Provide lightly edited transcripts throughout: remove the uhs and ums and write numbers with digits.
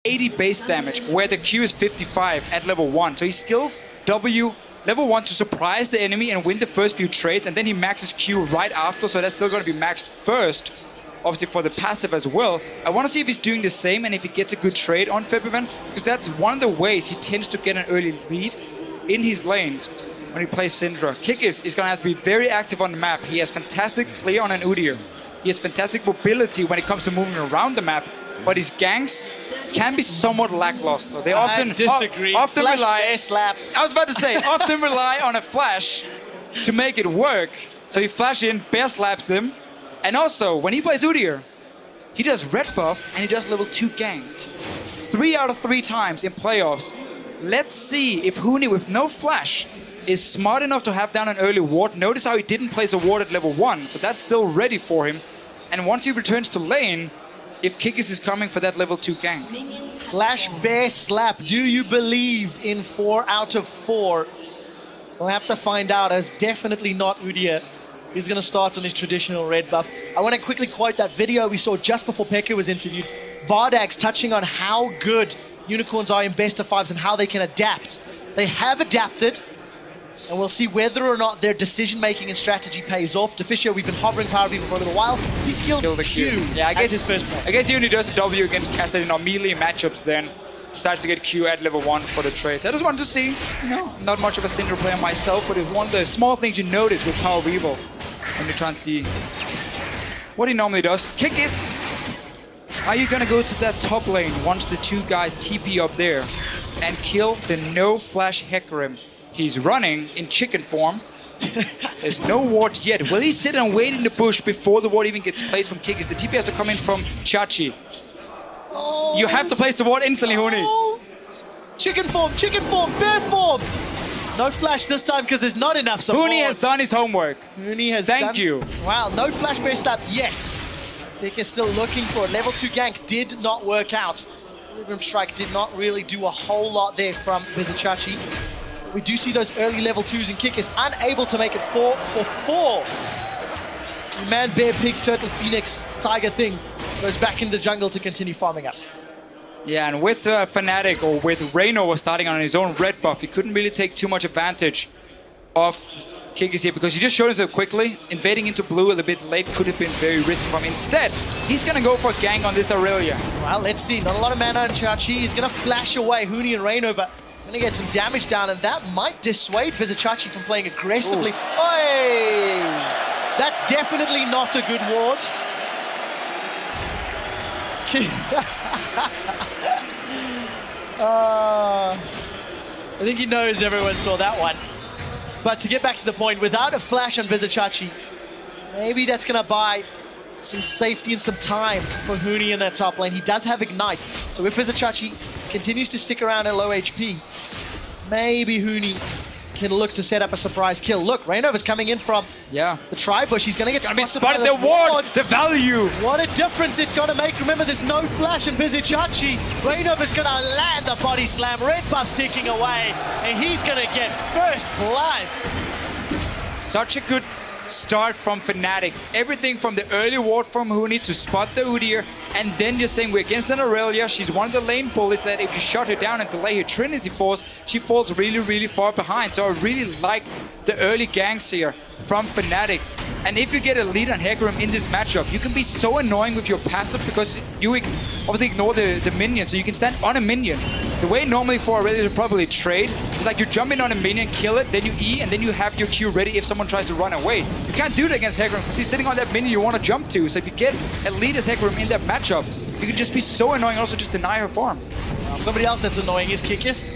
80 base damage, where the Q is 55 at level 1. So he skills W level 1 to surprise the enemy and win the first few trades, and then he maxes Q right after, so that's still going to be maxed first, obviously for the passive as well. I want to see if he's doing the same and if he gets a good trade on February, because that's one of the ways he tends to get an early lead in his lanes when he plays Syndra. Kikis is going to have to be very active on the map. He has fantastic play on an Udyr. He has fantastic mobility when it comes to moving around the map, but his ganks can be somewhat lackluster. They often disagree. Often flash rely. bear slap. I was about to say, often rely on a flash to make it work. So he flash in, bear slaps them, and also when he plays Udyr, he does red buff and he does level 2 gank. 3 out of 3 times in playoffs. Let's see if Huni with no flash is smart enough to have down an early ward. Notice how he didn't place a ward at level 1, so that's still ready for him. And once he returns to lane, if Kikis is coming for that level 2 gank. Flash bear slap. Do you believe in 4 out of 4? We'll have to find out, as definitely not Udyr. He's going to start on his traditional red buff. I want to quickly quote that video we saw just before Pekka was interviewed. Vardax touching on how good Unicorns are in best of 5s and how they can adapt. They have adapted, and we'll see whether or not their decision-making and strategy pays off. Deficio, we've been hovering Power Beam for a little while. He skilled the Q. Yeah, I guess his first play. I guess he only does the W against Cassidy in our melee matchups, then decides to get Q at level 1 for the trades. I just wanted to see, you know, I'm not much of a Syndra player myself, but it's one of the small things you notice with Power Weevil when you try and see what he normally does. Kikis, are you gonna go to that top lane once the 2 guys TP up there and kill the no flash Hecarim? He's running in chicken form. There's no ward yet. Will he sit and wait in the bush before the ward even gets placed from Kikis? The TP has to come in from Chachi. Oh, you have to place the ward instantly, Huni. Chicken form, bear form. No flash this time because there's not enough support. Huni has done his homework. Huni has Thank you. Wow, no flash bear slap yet. Vic is still looking for it. Level 2 gank did not work out. Rhythm Strike did not really do a whole lot there from Vizichachi. We do see those early level 2s, and Kick is unable to make it 4 for 4. Man, bear, pig, turtle, phoenix, tiger thing goes back in the jungle to continue farming up. Yeah, and with Fnatic, or with Reino starting on his own red buff, he couldn't really take too much advantage of Kikis here because he just showed himself quickly. Invading into blue a little bit late could have been very risky for him. Instead, he's going to go for a gank on this Aurelia. Well, let's see. Not a lot of mana on Chachi. He's going to flash away Huni and Reino, but going to get some damage down, and that might dissuade Vizichachi from playing aggressively. Oi! That's definitely not a good ward. I think he knows everyone saw that one. But to get back to the point, without a flash on Vizichachi, maybe that's going to buy some safety and some time for Huni in that top lane. He does have Ignite, so if Vizichachi continues to stick around at low HP, maybe Huni can look to set up a surprise kill. Look, Reinova's coming in from the tri-bush. He's going to get spotted by the ward. The value. What a difference it's going to make. Remember, there's no flash in Vizichachi. Reinova's going to land the body slam. Red buff's ticking away, and he's going to get first blood. Such a good start from Fnatic. Everything from the early ward from Huni to spot the Udyr, and then you're saying we're against an Aurelia. She's one of the lane bullies that if you shut her down and delay her Trinity Force, she falls really, really far behind. So I really like the early ganks here from Fnatic. And if you get a lead on Hecarim in this matchup, you can be so annoying with your passive because you obviously ignore the minion, so you can stand on a minion. The way normally for Aurelia to probably trade is like you jump in on a minion, kill it, then you E, and then you have your Q ready if someone tries to run away. You can't do that against Hecarim because he's sitting on that minion you want to jump to. So if you get a lead as Hecarim in that matchup, you can just be so annoying and also just deny her farm. Well, somebody else that's annoying is Kikis.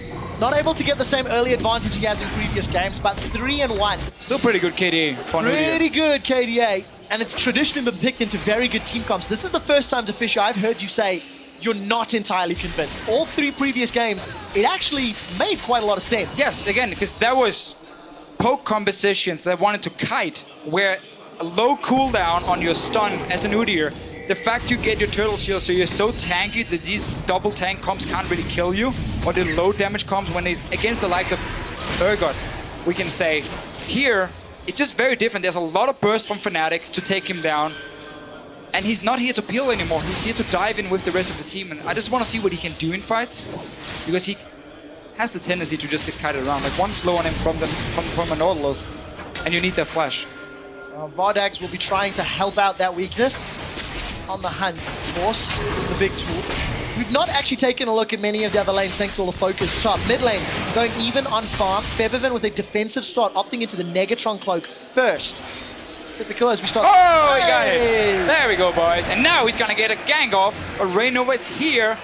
Not able to get the same early advantage he has in previous games, but 3-1. Still pretty good KDA. Pretty good KDA. And it's traditionally been picked into very good team comps. This is the first time, Deficio, I've heard you say you're not entirely convinced. All 3 previous games, it actually made quite a lot of sense. Yes, again, because that was poke compositions that wanted to kite, where a low cooldown on your stun as an Udyr, the fact you get your turtle shield so you're so tanky that these double tank comps can't really kill you, or the low damage comps when he's against the likes of Urgot, we can say. Here, it's just very different. There's a lot of burst from Fnatic to take him down. And he's not here to peel anymore. He's here to dive in with the rest of the team. And I just want to see what he can do in fights. Because he has the tendency to just get kited around. Like one slow on him from a Nautilus. And you need that flash. Vardags will be trying to help out that weakness. On the hunt, of course, the big tool. We've not actually taken a look at many of the other lanes thanks to all the focus. Top, mid lane, going even on farm. Febiven with a defensive start, opting into the Negatron cloak first. Typical as we start. Oh, he got it. There we go, boys. And now he's going to get a gank off. But Raynova is here.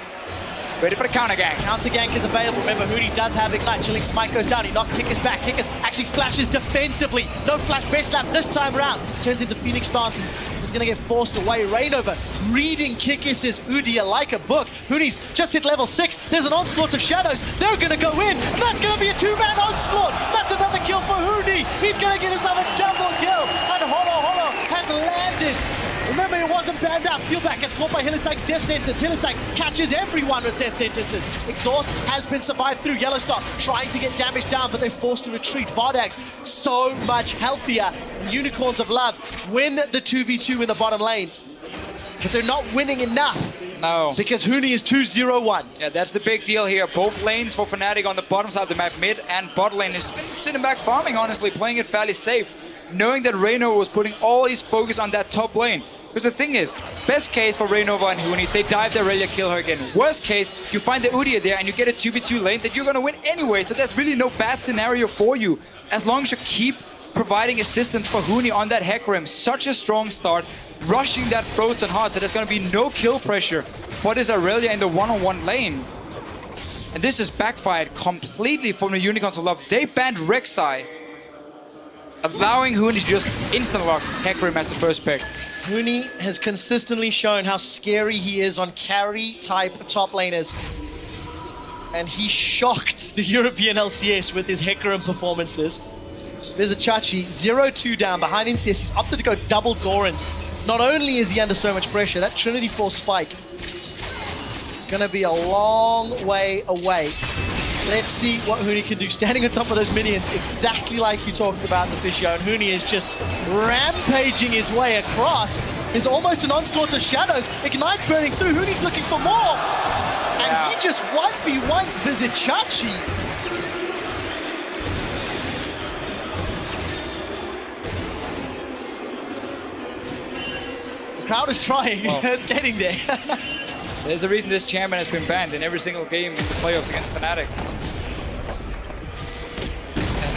Ready for the counter gank. Counter gank is available. Remember, Huni does have Ignite. Chilling Smite goes down. He knocked Kickus back. Kickus actually flashes defensively. No flash best slap this time around. Turns into Phoenix stance and is going to get forced away. Raynova reading Kickus' Udyr like a book. Huni's just hit level 6. There's an onslaught of shadows. They're going to go in. And that's going to be a 2-man onslaught. That's another kill for Huni. He's going to get himself a double kill. And Holo has landed. Remember, it wasn't banned out. Steelback gets caught by Hylissang's death sentence. Hylissang catches everyone with death sentences. Exhaust has been survived through Yellowstar, trying to get damage down, but they're forced to retreat. Vardags, so much healthier. Unicorns of Love win the 2v2 in the bottom lane. But they're not winning enough. No. Because Huni is 2-0-1. Yeah, that's the big deal here. Both lanes for Fnatic on the bottom side of the map, mid and bot lane, has been sitting back farming, honestly, playing it fairly safe, knowing that Raynova was putting all his focus on that top lane. Because the thing is, best case for Raynova and Huni, they dive the Aurelia, kill her again. Worst case, you find the Udyr there and you get a 2v2 lane that you're going to win anyway. So there's really no bad scenario for you. As long as you keep providing assistance for Huni on that Hecarim. Such a strong start, rushing that Frozen Heart. So there's going to be no kill pressure for this Aurelia in the one-on-one lane. And this is backfired completely from the Unicorns of Love. They banned Rek'Sai, allowing Huni to just instant lock Hecarim as the first pick. Huni has consistently shown how scary he is on carry-type top laners. And he shocked the European LCS with his Hecarim performances. There's a Chachi, 0-2 down behind NCS. He's opted to go double Dorans. Not only is he under so much pressure, that Trinity Force spike is going to be a long way away. Let's see what Huni can do. Standing on top of those minions, exactly like you talked about, Officio. And Huni is just rampaging his way across. There's almost an onslaught of shadows. Ignite burning through. Huni's looking for more. And he just 1v1s Vizichachi. The crowd is trying. Well, it's getting there. There's a reason this champion has been banned in every single game in the playoffs against Fnatic.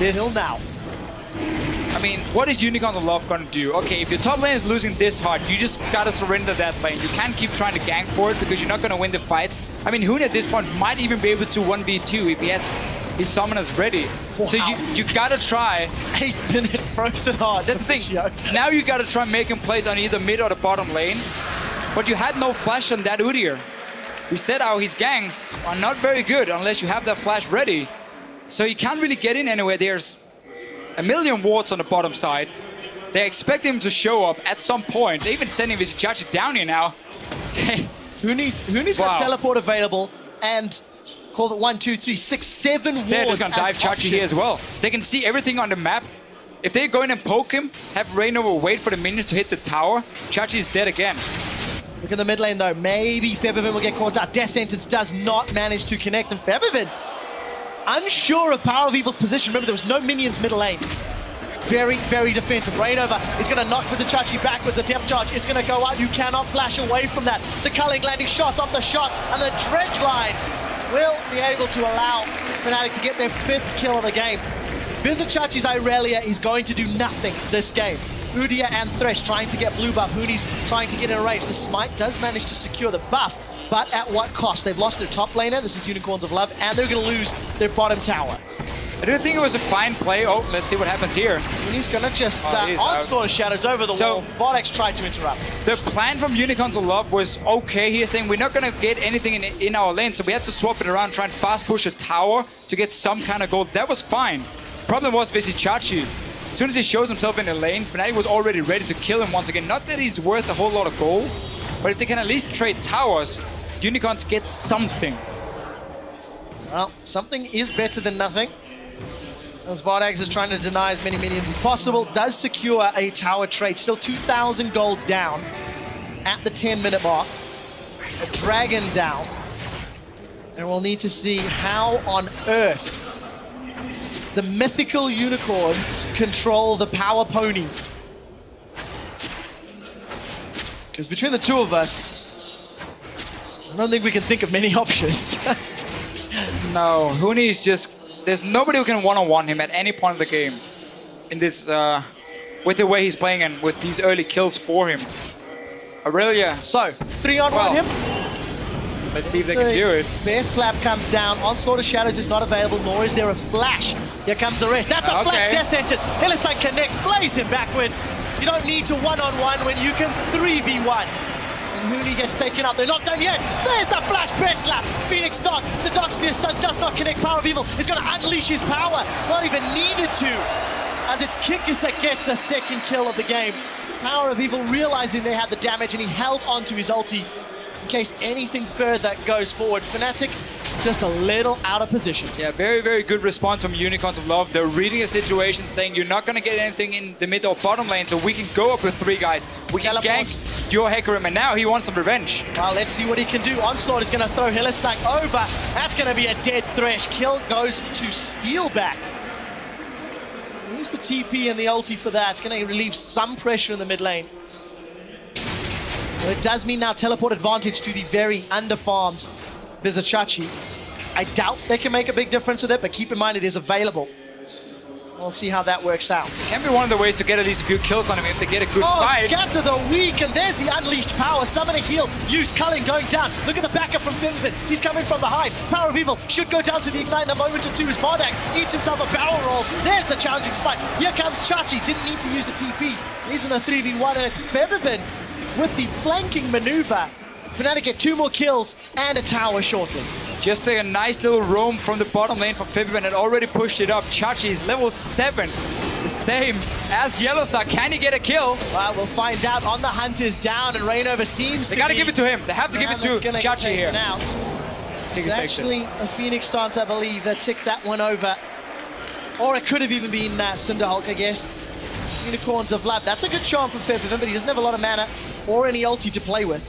Until now. I mean, what is Unicorn of Love going to do? Okay, if your top lane is losing this hard, you just got to surrender that lane. You can't keep trying to gank for it because you're not going to win the fights. I mean, Huni at this point might even be able to 1v2 if he has his summoners ready. Wow. So you got to try. 8-minute Frozen Heart. That's the thing. Now you got to try making plays on either mid or the bottom lane. But you had no flash on that Udyr. We said how his ganks are not very good unless you have that flash ready. So you can't really get in anywhere. There's a million wards on the bottom side. They expect him to show up at some point. They're even sending Vizichachi down here now. Huni's got teleport available and call it 1, 2, 3, 6, 7 wards. They're just going to dive Chachi here as well. They can see everything on the map. If they go in and poke him, have Raynova wait for the minions to hit the tower, Chachi is dead again. Look at the mid lane though. Maybe Febiven will get caught out. Death Sentence does not manage to connect. And Febiven, unsure of Power of Evil's position. Remember, there was no minions middle lane. Very, very defensive. Raynova is going to knock Vizichachi backwards. The depth charge is going to go out. You cannot flash away from that. The culling landing shot off the shot. And the dredge line will be able to allow Fnatic to get their 5th kill of the game. Vizichachi's Irelia is going to do nothing this game. Udyr and Thresh trying to get blue buff. Huni's trying to get in a range. The Smite does manage to secure the buff, but at what cost? They've lost their top laner. This is Unicorns of Love, and they're going to lose their bottom tower. I do think it was a fine play. Oh, let's see what happens here. He's going to just onslaught of shadows over the wall. Vardags tried to interrupt. The plan from Unicorns of Love was okay. He's saying we're not going to get anything in our lane, so we have to swap it around, try and fast push a tower to get some kind of gold. That was fine. Problem was Vizichachi. As soon as he shows himself in the lane, Fnatic was already ready to kill him once again. Not that he's worth a whole lot of gold, but if they can at least trade towers, Unicorns get something. Well, something is better than nothing. As Vardags is trying to deny as many minions as possible, does secure a tower trade. Still 2,000 gold down. at the 10-minute mark. A dragon down. And we'll need to see how on earth the mythical unicorns control the power pony. Because between the two of us, I don't think we can think of many options. No, Huni is just... There's nobody who can one-on-one him at any point of the game. In this, with the way he's playing and with these early kills for him. Aurelia. So, 3-on-1 him. Let's see if they can do it. Bear slap comes down. Onslaught of Shadows is not available, nor is there a flash. Here comes the rest. That's a flash death sentence. Hylissang connects, flays him backwards. You don't need to one-on-one when you can 3v1. And Huni gets taken up. They're not done yet. There's the flash bear slap. Phoenix starts. The Dark Sphere stun does not connect. Power of Evil is going to unleash his power. Not even needed to. As it's Kikis that gets the second kill of the game. Power of Evil realizing they had the damage and he held onto his ulti in case anything further goes forward. Fnatic just a little out of position. Yeah, very, very good response from Unicorns of Love. They're reading a situation, saying you're not going to get anything in the mid or bottom lane, so we can go up with 3 guys. We can gank your Hecarim, and now he wants some revenge. Well, let's see what he can do. Onslaught is going to throw Hylissang over. That's going to be a dead Thresh. Kill goes to Steelback. Use the TP and the ulti for that. It's going to relieve some pressure in the mid lane. Well, it does mean now teleport advantage to the very underfarmed Vizicsacsi. I doubt they can make a big difference with it, but keep in mind it is available. We'll see how that works out. It can be one of the ways to get at least a few kills on him if they get a good fight. Scatter the weak, and there's the unleashed power. Summon a heal, used Culling going down. Look at the backup from Finfin. He's coming from the hive. Power of Evil should go down to the Ignite in a moment or two as Bardax eats himself a barrel roll. There's the challenging spike. Here comes Chachi. Didn't need to use the TP. He's in a 3v1, and it's Feathervin with the flanking maneuver. Fnatic get 2 more kills and a tower shortly. Just a nice little roam from the bottom lane from Feathervin had already pushed it up. Chachi is level 7, the same as Yellowstar. Can he get a kill? Well, we'll find out. On the hunt is down, and Reignover seems They gotta give it to him. They have to give it to Chachi here. Out. It's actually a Phoenix stance, I believe, that ticked that one over. Or it could have even been Cinderhulk, I guess. Unicorns of Lab. That's a good charm from Feathervin, but he doesn't have a lot of mana or any ulti to play with.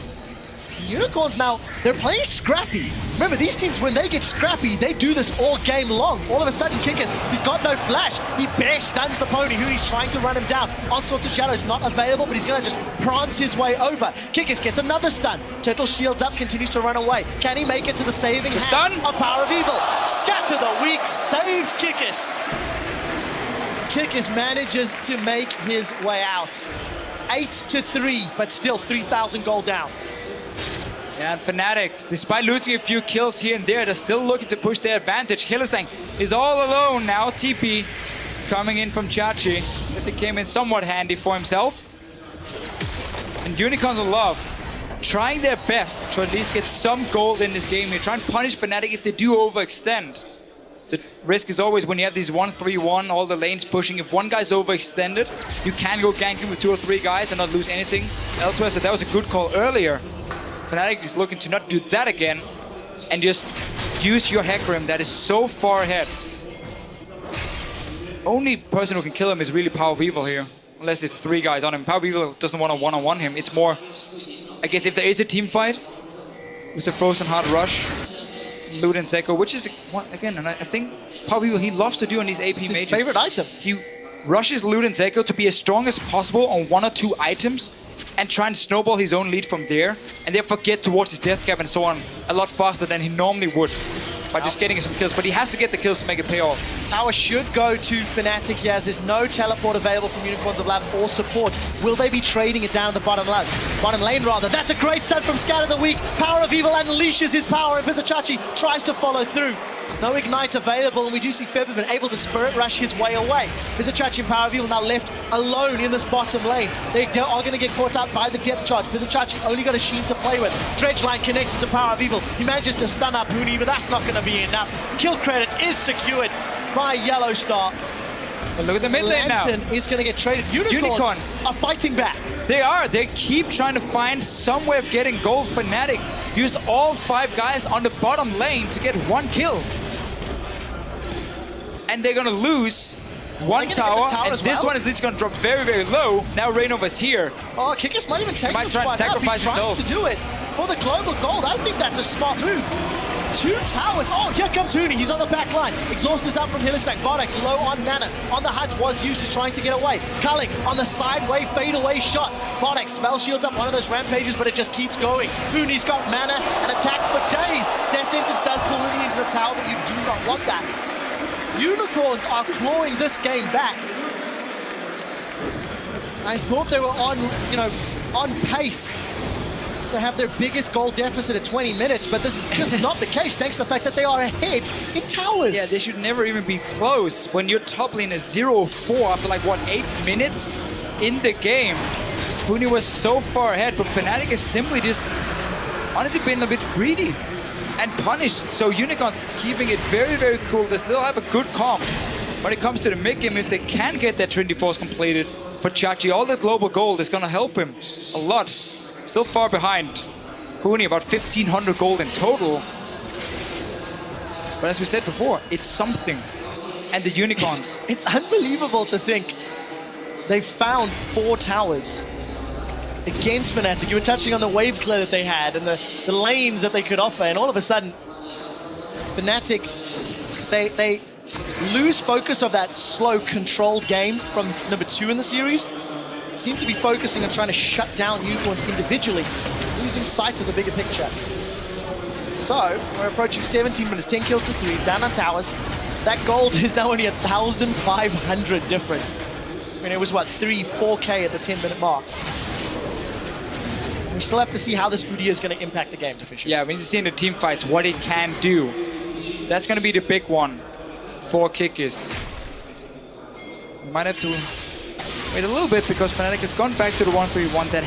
Unicorns now, they're playing scrappy. Remember, these teams, when they get scrappy, they do this all game long. All of a sudden, Kikis, he's got no flash. He bare stuns the pony, who he's trying to run him down. Onslaught to Shadow's not available, but he's going to just prance his way over. Kikis gets another stun. Turtle shields up, continues to run away. Can he make it to the saving hand stun of Power of Evil? Scatter the weak, saves Kikis. Kikis manages to make his way out. 8-3, but still 3,000 gold down. Yeah, and Fnatic, despite losing a few kills here and there, they're still looking to push their advantage. Hylissang is all alone now. TP coming in from Chachi. Guess it came in somewhat handy for himself. And Unicorns of Love trying their best to at least get some gold in this game here. Try and punish Fnatic if they do overextend. The risk is always when you have these 1-3-1, all the lanes pushing. If one guy's overextended, you can go ganking with 2 or 3 guys and not lose anything elsewhere. So that was a good call earlier. Fnatic is looking to not do that again and just use your Hecarim that is so far ahead. Only person who can kill him is really Power of Evil here, unless it's 3 guys on him. Power of Evil doesn't want to one-on-one him. It's more, I guess, if there is a team fight with the Frozen Heart Rush, Loot and Zeko, which is, again, and I think Power of Evil, he loves to do on these AP it's mages. His favorite item. He rushes Loot and Zeko to be as strong as possible on 1 or 2 items and try and snowball his own lead from there, and therefore get towards his death cap and so on a lot faster than he normally would by just getting some kills. But he has to get the kills to make it pay off. Tower should go to Fnatic here, as there's no teleport available from Unicorns of Lab or support. Will they be trading it down at the bottom lane rather? That's a great stun from Scatter the Weak. Power of Evil unleashes his power, and Vizicsacsi tries to follow through. No Ignite available, and we do see Feathervin able to Spirit Rush his way away. Vizicsacsi and Power of Evil now left alone in this bottom lane. They are going to get caught up by the depth charge. Vizicsacsi only got a Sheen to play with. Dredge line connects to Power of Evil. He manages to stun up Huni, but that's not going to be enough. Kill credit is secured by Yellowstar. But look at the mid lane now. Is going to get traded. Unicorns are fighting back. They are. They keep trying to find some way of getting gold. Fnatic used all 5 guys on the bottom lane to get 1 kill. And they're going to lose one tower, and this one is just going to drop very, very low. Now Reignover's here. Oh, Kikis might even take might this try one to sacrifice up. He's himself. trying to do it for the global gold. I think that's a smart move. 2 towers. Oh, here comes Huni. He's on the back line. Exhaust is up from Hilisak. Vodex low on mana. On the hunt was used. He's trying to get away. Culling on the sideway fadeaway shots. Vodex spell shields up one of those rampages, but it just keeps going. Huni's got mana and attacks for days. Death Sentence does pull Huni into the tower, but you do not want that. Unicorns are clawing this game back. I thought they were on, on pace to have their biggest goal deficit at 20 minutes, but this is just not the case thanks to the fact that they are ahead in towers. Yeah, they should never even be close when your top lane is 0-4 after like, what, 8 minutes in the game. Huni was so far ahead, but Fnatic has simply just honestly been a bit greedy and punished. So Unicorns keeping it very, very cool. They still have a good comp when it comes to the mid game. If they can get that Trinity Force completed for Chachi, all the global gold is going to help him a lot. Still far behind Huni, about 1,500 gold in total. But as we said before, it's something. And the Unicorns. It's unbelievable to think they found 4 towers against Fnatic. You were touching on the wave clear that they had and the lanes that they could offer, and all of a sudden, Fnatic, they lose focus of that slow, controlled game from number 2 in the series. Seem to be focusing on trying to shut down Unicorns individually, losing sight of the bigger picture. So, we're approaching 17 minutes, 10 kills to 3, down on towers. That gold is now only 1,500 difference. I mean, it was, what, 4K at the 10-minute mark. We still have to see how this Udyr is going to impact the game, Deficio. Yeah, we need to see in the team fights what it can do. That's going to be the big one for Kikis. We might have to wait a little bit because Fnatic has gone back to the 1-3-1 that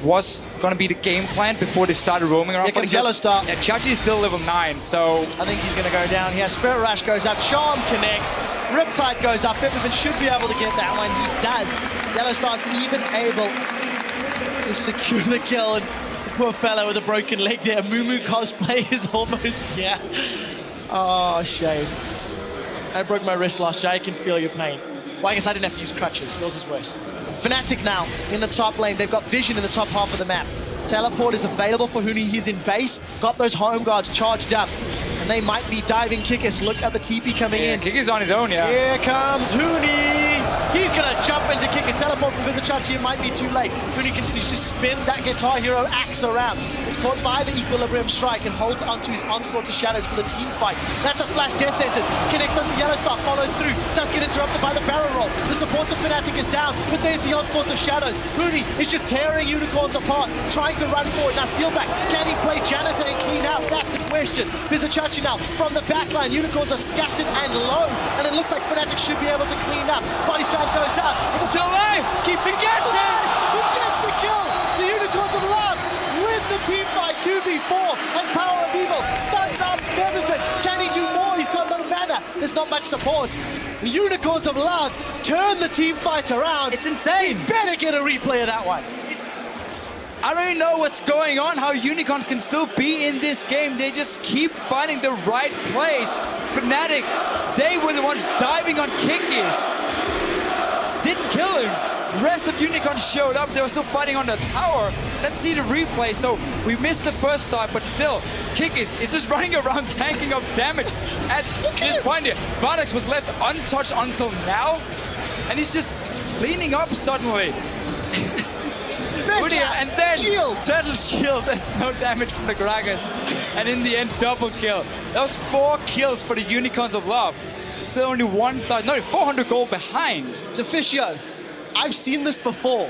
was going to be the game plan before they started roaming around. Here comes Yellow Star. Yeah, Chachi is still level 9, so I think he's going to go down here. Spirit Rush goes up, Charm connects, Riptide goes up. Everything should be able to get that one. He does. Yellow Star's even able to secure the kill, and the poor fellow with a broken leg there. Mumu cosplay is almost here. Oh, shame. I broke my wrist last year. I can feel your pain. Well, I guess I didn't have to use crutches. Yours is worse. Fnatic now in the top lane. They've got vision in the top half of the map. Teleport is available for Huni. He's in base. Got those home guards charged up. And they might be diving Kikis. Look at the TP coming in. Kikis on his own, yeah. Here comes Huni. He's going to jump into Kikis. Teleport from Vizichachi. It might be too late. Huni continues to spin that Guitar Hero axe around. It's caught by the Equilibrium Strike and holds onto his Onslaught to Shadows for the team fight. That's a flash Death Sentence. Connects onto Yellow Star, followed through. Does get interrupted by the barrel roll. The support of Fnatic is down, but there's the Onslaught of Shadows. Huni is just tearing Unicorns apart, trying to run forward. Now steal back. Can he play Janitor and clean house? That's the question. Vizichachi now from the back line. Unicorns are scattered and low, and it looks like Fnatic should be able to clean up. Body slam goes out. It's still alive! Keep it gets it! He gets the kill! The Unicorns of Love win the team fight 2v4 and Power of Evil stuns up Featherfit. Can he do more? He's got no mana. There's not much support. The Unicorns of Love turn the team fight around. It's insane! Better get a replay of that one. I don't even know what's going on, how Unicorns can still be in this game. They just keep finding the right place. Fnatic, they were the ones diving on Kikis. Didn't kill him. The rest of Unicorns showed up. They were still fighting on the tower. Let's see the replay. So we missed the first start, but still, Kikis is just running around tanking off damage. At this point here, Vodex was left untouched until now, and he's just leaning up suddenly. And then shield. Turtle shield, there's no damage from the Gragas. And in the end, double kill. That was 4 kills for the Unicorns of Love. Still only 400 gold behind. Deficio, I've seen this before.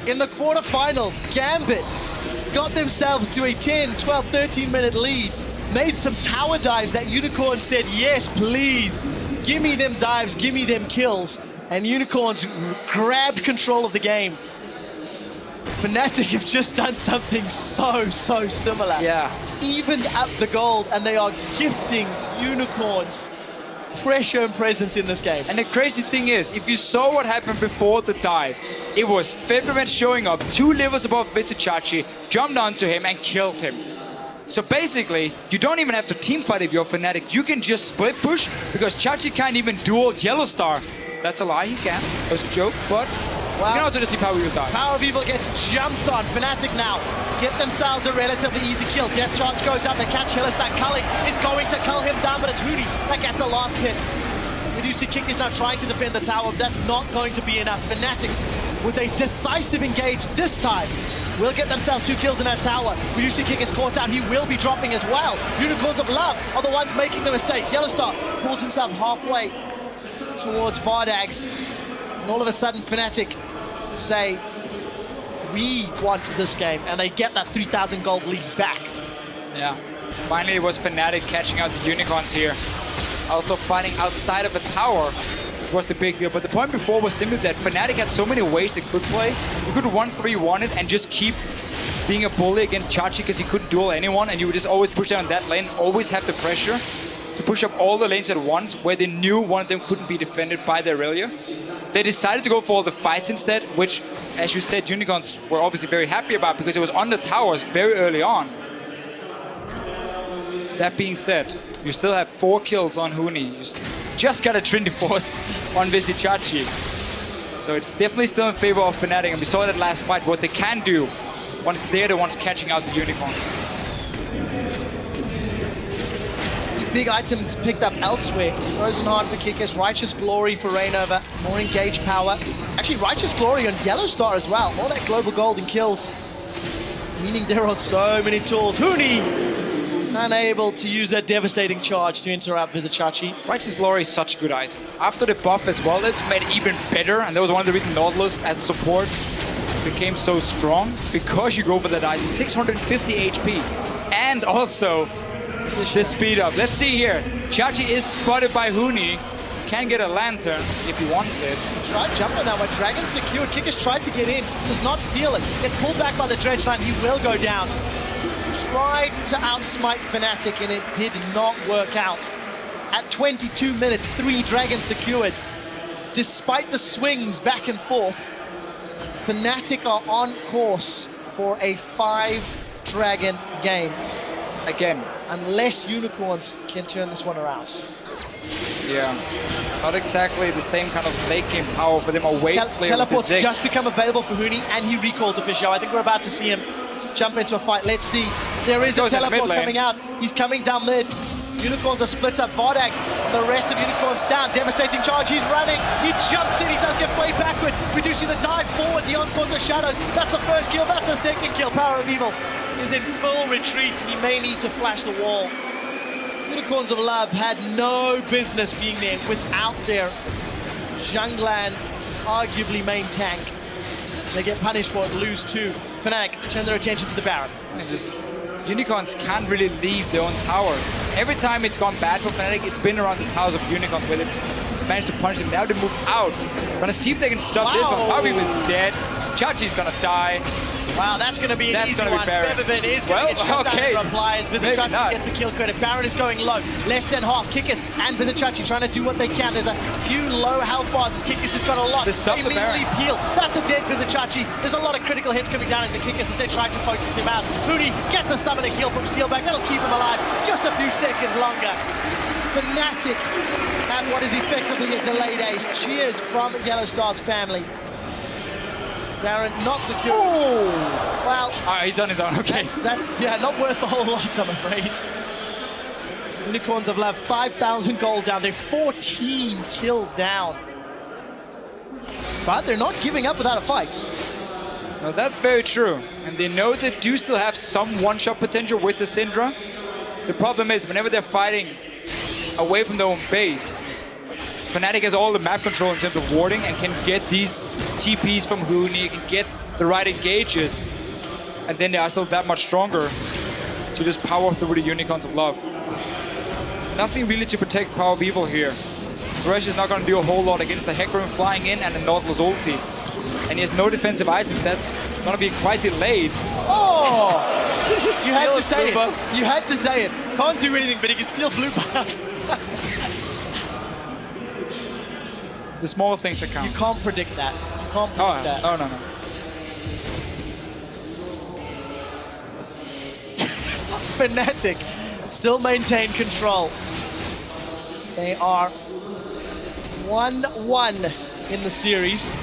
In the quarterfinals, Gambit got themselves to a 10, 12, 13-minute lead. Made some tower dives that Unicorn said, yes, please. Give me them dives, give me them kills. And Unicorns grabbed control of the game. Fnatic have just done something so similar. Yeah. Evened up the gold, and they are gifting Unicorns pressure and presence in this game. And the crazy thing is, if you saw what happened before the dive, it was Featherman showing up 2 levels above Vizichachi, jumped onto him and killed him. So basically, you don't even have to team fight if you're Fnatic. You can just split push because Chachi can't even duel Yellow Star. That's a lie, he can. It was a joke, but you can also just see Power of Evil die. Power of Evil gets jumped on. Fnatic now get themselves a relatively easy kill. Death Charge goes out, they catch Hillisak. Culling is going to cull him down, but it's Hootie that gets the last hit. Medusa Kick is now trying to defend the tower. That's not going to be enough. Fnatic, with a decisive engage this time, will get themselves 2 kills in that tower. Medusa Kick is caught out. He will be dropping as well. Unicorns of Love are the ones making the mistakes. Yellowstar pulls himself halfway towards Vardags. And all of a sudden, Fnatic say, we want this game. And they get that 3,000 gold lead back. Yeah. Finally, it was Fnatic catching out the Unicorns here. Also fighting outside of a tower was the big deal. But the point before was simply that Fnatic had so many ways they could play. You could 1-3-1 it and just keep being a bully against Chachi because he couldn't duel anyone, and you would just always push down that lane, always have the pressure to push up all the lanes at once where they knew one of them couldn't be defended by the Aurelia. They decided to go for all the fights instead, which, as you said, Unicorns were obviously very happy about because it was on the towers very early on. That being said, you still have 4 kills on Huni. You just got a Trinity Force on Visichachi. So it's definitely still in favor of Fnatic, and we saw that last fight, what they can do once they're the ones catching out the Unicorns. Big items picked up elsewhere. Frozen Heart for Kickers, Righteous Glory for Rainover, more engaged power. Actually, Righteous Glory on Yellow Star as well. All that global gold and kills. Meaning there are so many tools. Huni unable to use that devastating charge to interrupt Visichachi. Righteous Glory is such a good item. After the buff as well, it's made it even better, and that was one of the reasons Nautilus as a support became so strong, because you go for that item. 650 HP, and also the speed up. Let's see here. Chachi is spotted by Huni. Can get a lantern if he wants it. Tried jumping that one. Dragon secured. Kickers tried to get in. Does not steal it. Gets pulled back by the dredge line. He will go down. Tried to outsmite Fnatic and it did not work out. At 22 minutes, 3 dragons secured. Despite the swings back and forth, Fnatic are on course for a 5-dragon game. Again, unless Unicorns can turn this one around. Yeah, not exactly the same kind of late game power for them away. Teleport's just become available for Huni, and he recalled Official. I think we're about to see him jump into a fight. Let's see. There is a teleport coming out. He's coming down mid. Unicorns are split up. Vardags, the rest of Unicorns down. Devastating charge. He's running. He jumps in. He does get way backwards. We do see the dive forward. The onslaught of shadows. That's the first kill. That's the second kill. Power of Evil is in full retreat. He may need to flash the wall. Unicorns of Love had no business being there without their jungler, arguably main tank. They get punished for it, lose 2. Fnatic turn their attention to the Baron. Unicorns can't really leave their own towers. Every time it's gone bad for Fnatic, it's been around the towers of Unicorns where they managed to punish them. Now they move out. Gonna see if they can stop this one. Harvey was dead. Chachi's gonna die. Wow, that's going to be an easy one. Featherman is going to get shot down in replies. Visichachi gets the kill credit. Baron is going low. Less than half. Kickers and Visichachi trying to do what they can. There's a few low health bars as Kickers has got a lot. They immediately peel. That's a dead Visichachi. There's a lot of critical hits coming down into Kickers as they try to focus him out. Huni gets a summoning heal from Steelback. That'll keep him alive just a few seconds longer. Fnatic at what is effectively a delayed ace. Cheers from Yellow Star's family. Baron not secure. Ooh. Well, he's on his own. Okay, that's not worth a whole lot, I'm afraid. Unicorns of Love, 5,000 gold down. They're 14 kills down, but they're not giving up without a fight. No, that's very true, and they know they do still have some one-shot potential with the Syndra. The problem is, whenever they're fighting away from their own base, Fnatic has all the map control in terms of warding and can get these TPs from Huni, can get the right engages, and then they are still that much stronger to just power through the Unicorns of Love. There's nothing really to protect Power of Evil here. Thresh is not going to do a whole lot against the Hecarim flying in and the Nautilus ulti. And he has no defensive items. That's going to be quite delayed. Oh! You had to say it. You had to say it. Can't do anything, but he can steal blue buff. It's the small things that count. You can't predict that. You can't predict that. Oh, no. Fnatic still maintain control. They are 1-1 in the series.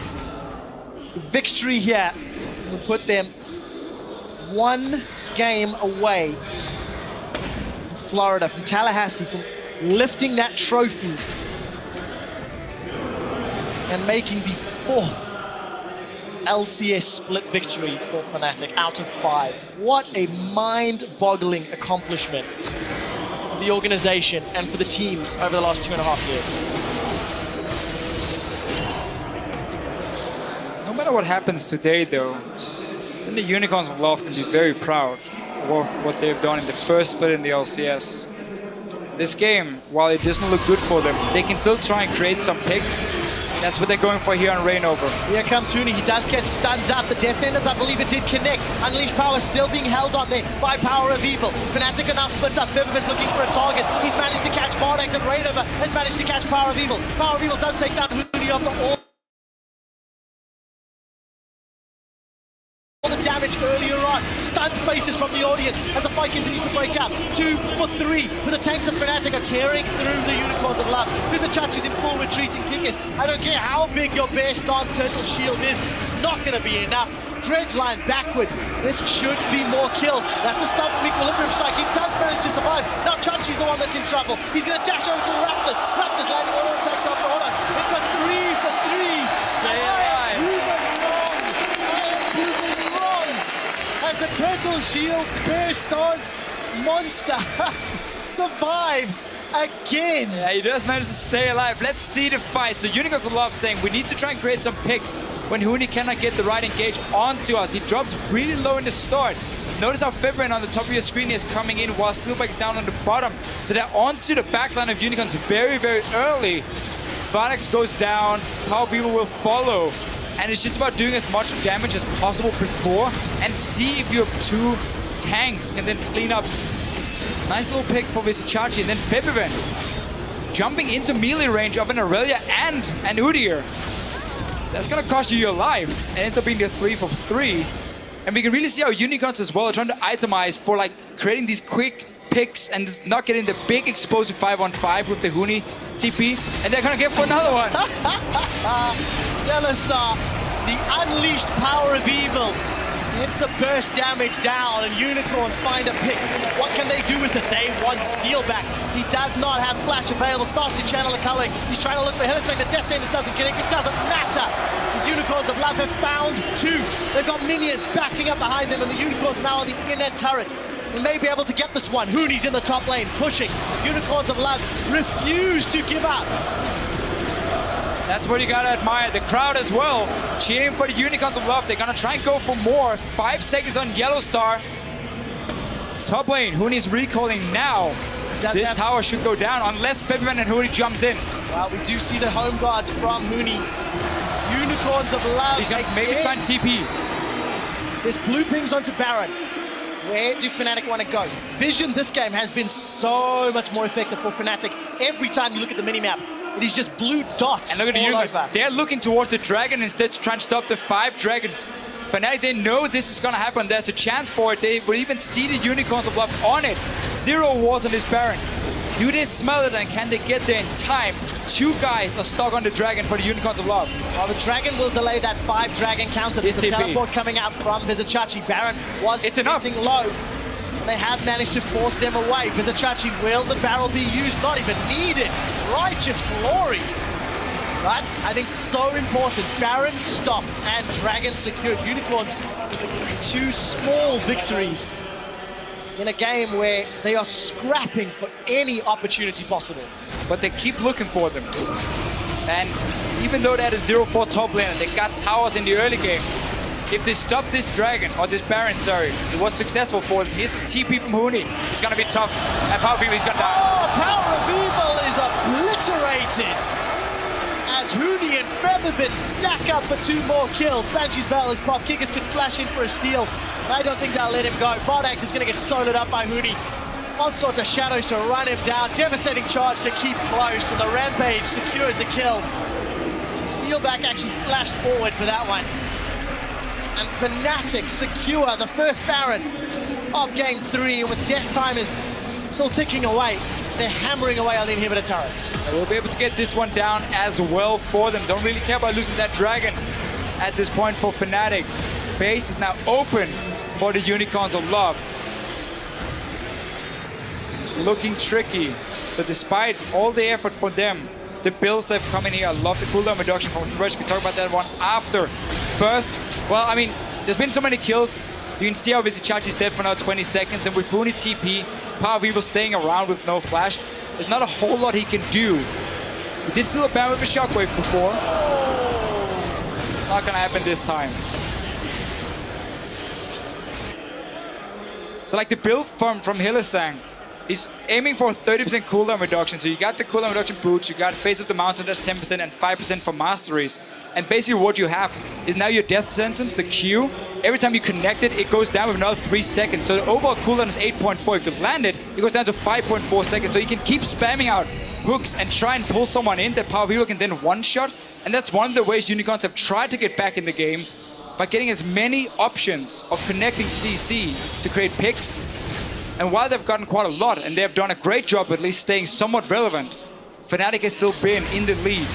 Victory here will put them one game away from Florida, from Tallahassee, from lifting that trophy and making the 4th LCS split victory for Fnatic out of 5. What a mind-boggling accomplishment for the organization and for the teams over the last 2.5 years. No matter what happens today, though, then the Unicorns of Love can be very proud of what they've done in the first split in the LCS. This game, while it doesn't look good for them, they can still try and create some picks. That's what they're going for here on Rainover. Here comes Huni. He does get stunned up. The Death Sentence, I believe it did connect. Unleashed Power still being held on there by Power of Evil. Fnatic are now split up. Febiven's looking for a target. He's managed to catch Bardax, and Rainover has managed to catch Power of Evil. Power of Evil does take down Huni off the all the damage earlier on. Stunned faces from the audience as the fight continues to break up. 2 for 3, but the tanks of Fnatic are tearing through the Unicorns of Love. Vizichach is in full retreat and Kickers. I don't care how big your Bear Stance Turtle Shield is, it's not going to be enough. Dredge line backwards. This should be more kills. That's a stun from Equilibrium Strike. He does manage to survive. Now Chachi's the one that's in trouble. He's going to dash over to the Raptors. Raptors landing auto attacks after auto. It's a 3 for 3. Stay alive. As the Turtle Shield Bear Stance monster survives again. Yeah, he does manage to stay alive. Let's see the fight. So Unicorns of Love saying we need to try and create some picks when Huni cannot get the right engage onto us. He drops really low in the start. Notice how Fibrin on the top of your screen is coming in while Steelback's down on the bottom. So they're onto the backline of Unicorns very, very early. Bardax goes down. Power People will follow. And it's just about doing as much damage as possible before and see if your 2 tanks can then clean up. Nice little pick for Vizichach, and then Febiven jumping into melee range of an Aurelia and an Udyr. That's gonna cost you your life and ends up being the 3 for 3. And we can really see how Unicorns as well are trying to itemize for like creating these quick picks and just not getting the big explosive 5-on-5 with the Huni TP, and they're gonna get for another one. Yellowstar, the unleashed Power of Evil. It's the burst damage down, and Unicorns find a pick. What can they do with it? They want Steelback. He does not have flash available. Starts to channel the culling. He's trying to look for Hillsong. The Death Sentence doesn't connect. It doesn't matter. The Unicorns of Love have found 2. They've got minions backing up behind them, and the Unicorns now on the inner turret. We may be able to get this one. Huni's in the top lane, pushing. Unicorns of Love refuse to give up. That's what you gotta admire. The crowd as well, cheering for the Unicorns of Love. They're gonna try and go for more. 5 seconds on Yellowstar. Top lane, Huni's recalling now. This tower should go down unless Febiven and Huni jumps in. Well, we do see the home guards from Huni. Unicorns of Love. He's gonna maybe try and TP. There's blue pings onto Baron. Where do Fnatic want to go? Vision this game has been so much more effective for Fnatic. Every time you look at the minimap, it is just blue dots. And look at the Unicorns. They're looking towards the dragon instead to try and stop the 5 dragons. Fnatic, they know this is gonna happen. There's a chance for it. They will even see the Unicorns of Love on it. 0 wards on this Baron. Do they smell it, and can they get there in time? 2 guys are stuck on the dragon for the Unicorns of Love. Well, the dragon will delay that 5 dragon counter. There's a teleport coming out from Vizichach. Baron was hitting low. They have managed to force them away. Vizichach, will the barrel be used? Not even needed. Righteous glory. But I think so important. Baron stopped and dragon secured. Unicorns 2 small victories in a game where they are scrapping for any opportunity possible. But they keep looking for them. And even though they had a 0-4 top lane and they got towers in the early game, if they stop this dragon, or this Baron, sorry, it was successful for them. Here's a TP from Huni. It's gonna be tough. And Power of Evil is gonna die. Oh, Power of Evil is obliterated! As Huni and Febiven stack up for 2 more kills. Banshee's Bell is popped. Kickers could flash in for a steal. I don't think they'll let him go. Bardax is going to get soloed up by Huni. Onslaught the Shadows to run him down. Devastating charge to keep close. And the Rampage secures the kill. Steelback actually flashed forward for that one. And Fnatic secure the first Baron of game 3, with death timers still ticking away. They're hammering away on the inhibitor turrets. And we'll be able to get this one down as well for them. Don't really care about losing that dragon at this point for Fnatic. Base is now open for the Unicorns of Love. It's looking tricky. So despite all the effort for them, the builds that have come in here, I love the cooldown reduction from Thresh. We talk about that one after. First, well, I mean, there's been so many kills. You can see how Vizichach is dead for now 20 seconds, and with Huni TP, Power of Evil staying around with no flash, there's not a whole lot he can do. He did steal a ban with a shockwave before. Not gonna happen this time. So like the build from Hylissang, he's aiming for a 30% cooldown reduction. So you got the cooldown reduction boots, you got Face of the Mountain, that's 10%, and 5% for masteries. And basically what you have is now your death sentence, the Q. Every time you connect it, it goes down with another 3 seconds. So the overall cooldown is 8.4. If you land it, it goes down to 5.4 seconds. So you can keep spamming out hooks and try and pull someone in that Power of Evil can then one-shot. And that's one of the ways Unicorns have tried to get back in the game, by getting as many options of connecting CC to create picks. And while they've gotten quite a lot, and they've done a great job at least staying somewhat relevant, Fnatic has still been in the lead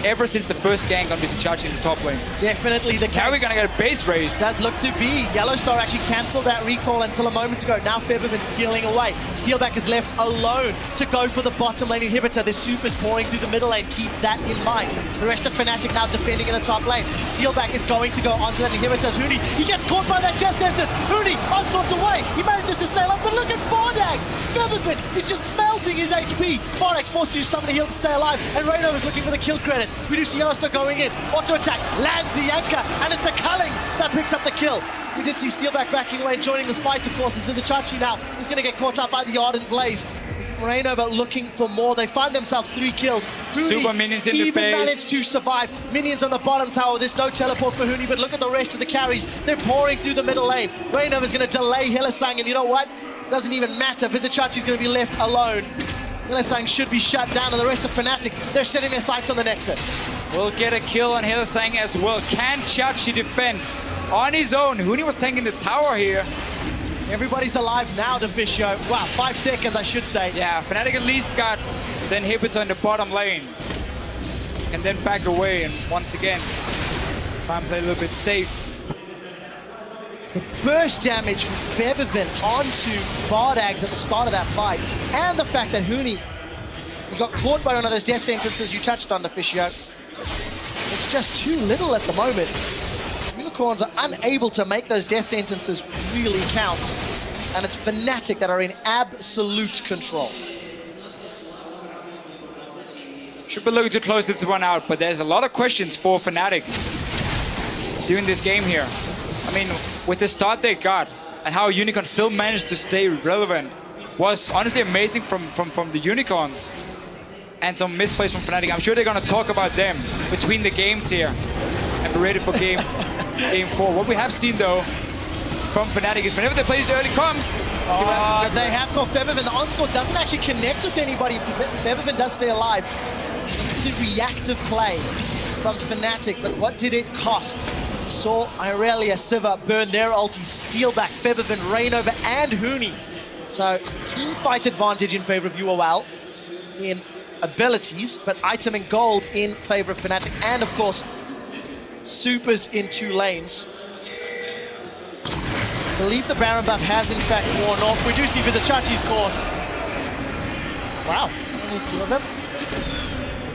ever since the first gank on Vizichach in the top lane. Definitely the case. Now we're gonna get a base race. Does look to be. Yellowstar actually cancelled that recall until a moment ago. Now Featherman's peeling away. Steelback is left alone to go for the bottom lane inhibitor. The supers pouring through the middle lane. Keep that in mind. The rest of Fnatic now defending in the top lane. Steelback is going to go onto that inhibitor as Huni. He gets caught by that death sentence. Huni onslaught away. He manages to stay alive, but look at Bardags. Featherman is just melting his HP. Bardags forced to use summon a heal to stay alive, and Reno is looking for the kill credit. We do see Yellowstar going in. Auto attack lands the anchor, and it's the Culling that picks up the kill. We did see Steelback backing away, joining this fight, of course, as Vizichach now is going to get caught up by the Ardent Blaze. Reignover looking for more. They find themselves 3 kills. Huni Super minions in the even base. managed to survive. Minions on the bottom tower. There's no teleport for Huni, but look at the rest of the carries. They're pouring through the middle lane. Reignover's going to delay Hylissang, and you know what? Doesn't even matter. Vizichach is going to be left alone. Hylissang should be shut down, and the rest of Fnatic, they're setting their sights on the Nexus. We'll get a kill on Hylissang as well. Can Chachi defend on his own? Huni was tanking the tower here. Everybody's alive now, Deficio. Wow, 5 seconds, I should say. Yeah, Fnatic at least got the inhibitor in the bottom lane. And then back away, and once again, try and play a little bit safe. The burst damage from Featherman onto Bardags at the start of that fight, and the fact that Huni got caught by one of those death sentences you touched on, Deficio. It's just too little at the moment. Unicorns are unable to make those death sentences really count, and it's Fnatic that are in absolute control. Should be looking to close this one out, but there's a lot of questions for Fnatic during this game here. I mean, with the start they got, and how Unicorns still managed to stay relevant, was honestly amazing from the Unicorns. And some misplays from Fnatic. I'm sure they're going to talk about them between the games here and be ready for game 4. What we have seen, though, from Fnatic is whenever they play these early comps, they have got Featherman. The onslaught doesn't actually connect with anybody. Featherman does stay alive. It's the reactive play from Fnatic, but what did it cost? We saw Irelia, Siva burn their ulti, steal back Featherman, Reignover, and Huni. So, team fight advantage in favor of UOL in abilities, but item and gold in favor of Fnatic, and of course, supers in 2 lanes. I believe the Baron buff has in fact worn off. We do see Vizichachi's caught. Wow, only 2 of them.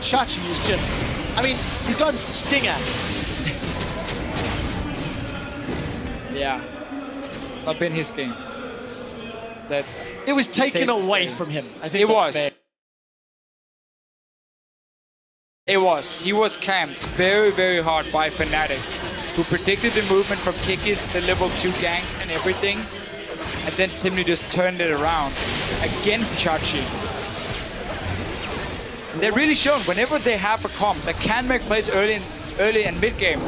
Chachi is just, I mean, he's got Stinger. Yeah, it's not been his game. It was taken away from him. I think it was. Fair. It was. He was camped very, very hard by Fnatic, who predicted the movement from Kikis, the level 2 gank and everything, and then simply just turned it around against Chachi. And they're really shown whenever they have a comp that can make plays early and mid game,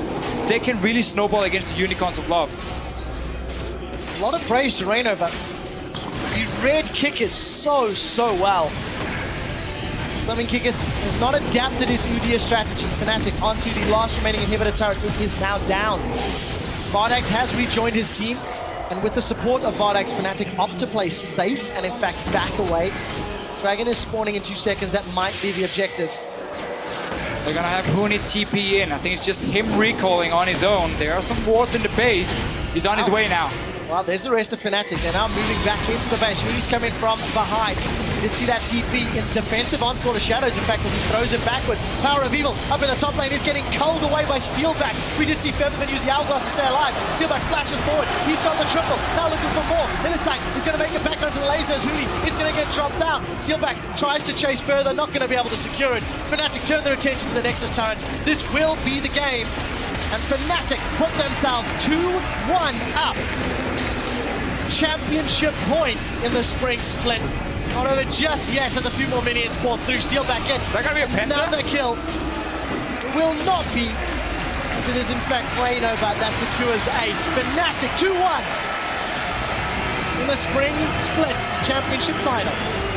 they can really snowball against the Unicorns of Love. A lot of praise to Reignover. He read Kikis so well. Summon Kikis has not adapted his Udyr strategy. Fnatic onto the last remaining inhibitor turret. It is now down. Bardags has rejoined his team. And with the support of Vardax, Fnatic opt to play safe and in fact back away. Dragon is spawning in 2 seconds, that might be the objective. They're gonna have Huni TP in. I think it's just him recalling on his own. There are some wards in the base. He's on his way now. Well, there's the rest of Fnatic. They're now moving back into the base. Huni's coming from behind. You did see that TP in defensive onslaught of shadows, in fact, as he throws it backwards. Power of Evil up in the top lane is getting culled away by Steelback. We did see Featherman use the Hourglass to stay alive. Steelback flashes forward. He's got the triple. Now looking for more. Innocent is going to make it back onto the lasers. Huni is going to get dropped out. Steelback tries to chase further, not going to be able to secure it. Fnatic turn their attention to the Nexus turrets. This will be the game. And Fnatic put themselves 2-1 up. Championship point in the spring split. Not over just yet as a few more minions poured through. Steelback gets another kill. It will not be, as it is in fact Reino, but that secures the ace. Fnatic 2-1 in the spring split championship finals.